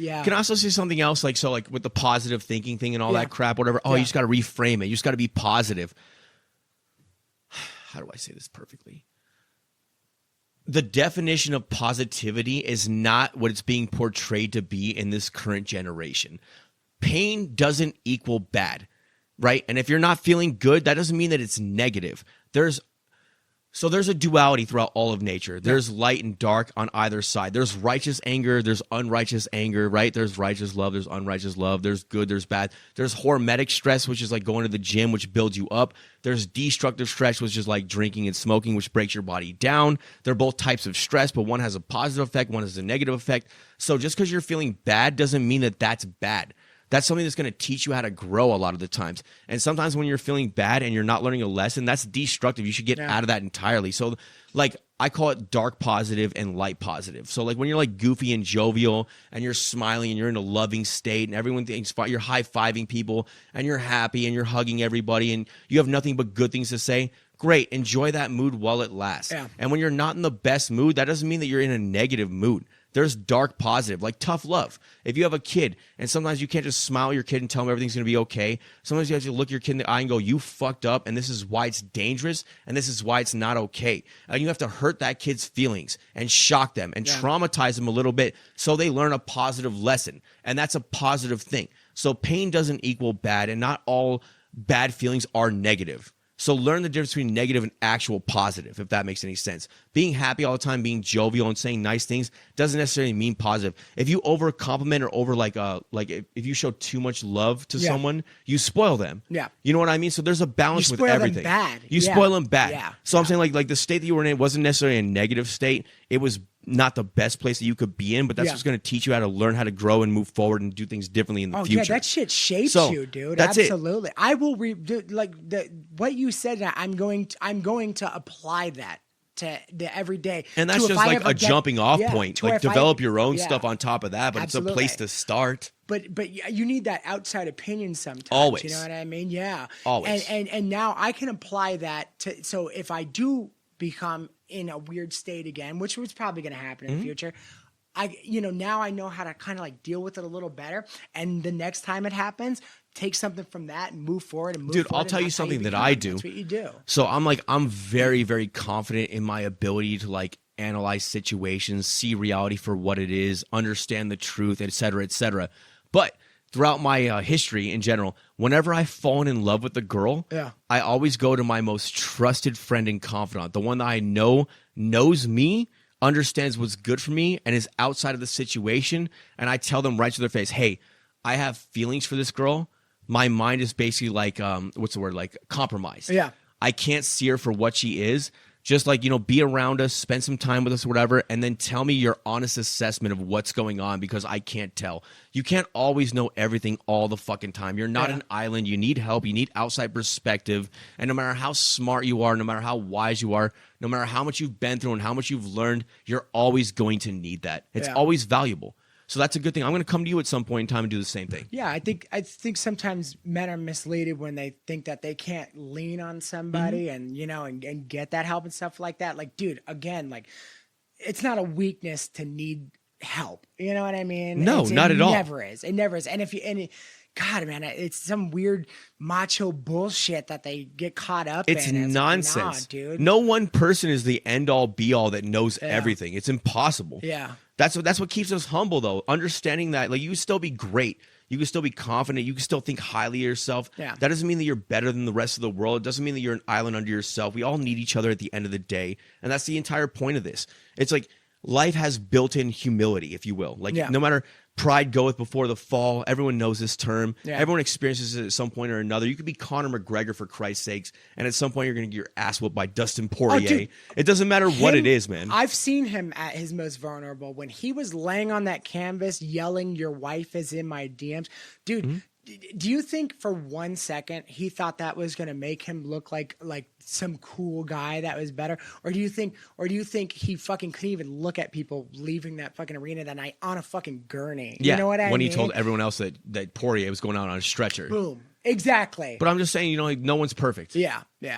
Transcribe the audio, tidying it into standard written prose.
Yeah. Can I also say something else? Like, so like with the positive thinking thing and all that crap, whatever. Oh, you just got to reframe it. You just got to be positive. How do I say this perfectly? The definition of positivity is not what it's being portrayed to be in this current generation. Pain doesn't equal bad, right? And if you're not feeling good, that doesn't mean that it's negative. There's a duality throughout all of nature. There's light and dark on either side. There's righteous anger. There's unrighteous anger, right? There's righteous love. There's unrighteous love. There's good. There's bad. There's hormetic stress, which is like going to the gym, which builds you up. There's destructive stress, which is like drinking and smoking, which breaks your body down. They're both types of stress, but one has a positive effect. One has a negative effect. So just because you're feeling bad doesn't mean that that's bad. That's something that's going to teach you how to grow a lot of the times. And sometimes when you're feeling bad and you're not learning a lesson, that's destructive. You should get out of that entirely. So like I call it dark positive and light positive. So like when you're like goofy and jovial and you're smiling and you're in a loving state and everyone thinks you're high-fiving people and you're happy and you're hugging everybody and you have nothing but good things to say, great. Enjoy that mood while it lasts. Yeah. And when you're not in the best mood, that doesn't mean that you're in a negative mood. There's dark positive, like tough love. If you have a kid, and sometimes you can't just smile at your kid and tell them everything's going to be okay. Sometimes you have to look your kid in the eye and go, you fucked up, and this is why it's dangerous, and this is why it's not okay. And you have to hurt that kid's feelings and shock them and traumatize them a little bit so they learn a positive lesson. And that's a positive thing. So pain doesn't equal bad, and not all bad feelings are negative. So learn the difference between negative and actual positive, if that makes any sense. Being happy all the time, being jovial and saying nice things doesn't necessarily mean positive. If you over compliment or over like if you show too much love to someone, you spoil them. Yeah. You know what I mean? So there's a balance with everything. Them bad. You spoil them bad. Yeah. So I'm saying like the state that you were in wasn't necessarily a negative state. It was not the best place that you could be in, but that's what's going to teach you how to learn how to grow and move forward and do things differently in the future. Yeah, that shit shapes you, dude. That's absolutely. I will what you said. I'm going to apply that to the everyday. And that's just like a jumping off point. Like develop your own stuff on top of that, but it's a place to start. But you need that outside opinion sometimes. Always. You know what I mean? Yeah. Always. And now I can apply that to, so if I do become in a weird state again, which was probably going to happen in the future, now I know how to kind of like deal with it a little better. And the next time it happens, take something from that and move forward and move forward. Dude, I'll tell you something that I do. That's what you do. So I'm very, very confident in my ability to like analyze situations, see reality for what it is, understand the truth, et cetera, et cetera. But throughout my history in general, whenever I've fallen in love with a girl, I always go to my most trusted friend and confidant, the one that I know knows me, understands what's good for me, and is outside of the situation. And I tell them right to their face, hey, I have feelings for this girl. My mind is basically like, like compromised. Yeah. I can't see her for what she is. Just like, be around us, spend some time with us or whatever, and then tell me your honest assessment of what's going on, because I can't tell. You can't always know everything all the fucking time. You're not an island. You need help. You need outside perspective. And no matter how smart you are, no matter how wise you are, no matter how much you've been through and how much you've learned, you're always going to need that. It's always valuable. So that's a good thing. I'm going to come to you at some point in time and do the same thing. Yeah, I think sometimes men are misleaded when they think that they can't lean on somebody and and get that help and stuff like that. Like, dude, again, like it's not a weakness to need help. You know what I mean? No, not at all. It never is. It never is. And God, man, it's some weird macho bullshit that they get caught up in. It's nonsense. Like, nah, dude. No one person is the end all be all that knows everything. It's impossible. Yeah. That's what keeps us humble, though. Understanding that, like, you can still be great. You can still be confident. You can still think highly of yourself. Yeah. That doesn't mean that you're better than the rest of the world. It doesn't mean that you're an island unto yourself. We all need each other at the end of the day. And that's the entire point of this. It's like life has built-in humility, if you will. Like, no matter pride goeth before the fall. Everyone knows this term. Yeah. Everyone experiences it at some point or another. You could be Conor McGregor, for Christ's sakes, and at some point you're going to get your ass whooped by Dustin Poirier. It doesn't matter what it is, man. I've seen him at his most vulnerable when he was laying on that canvas yelling, "Your wife is in my DMs." Dude, do you think for 1 second he thought that was going to make him look like some cool guy that was better? Or do you think he fucking couldn't even look at people leaving that fucking arena that night on a fucking gurney? Yeah, you know what I mean? When he told everyone else that Poirier was going out on a stretcher. Boom. Exactly. But I'm just saying, no one's perfect. Yeah, yeah.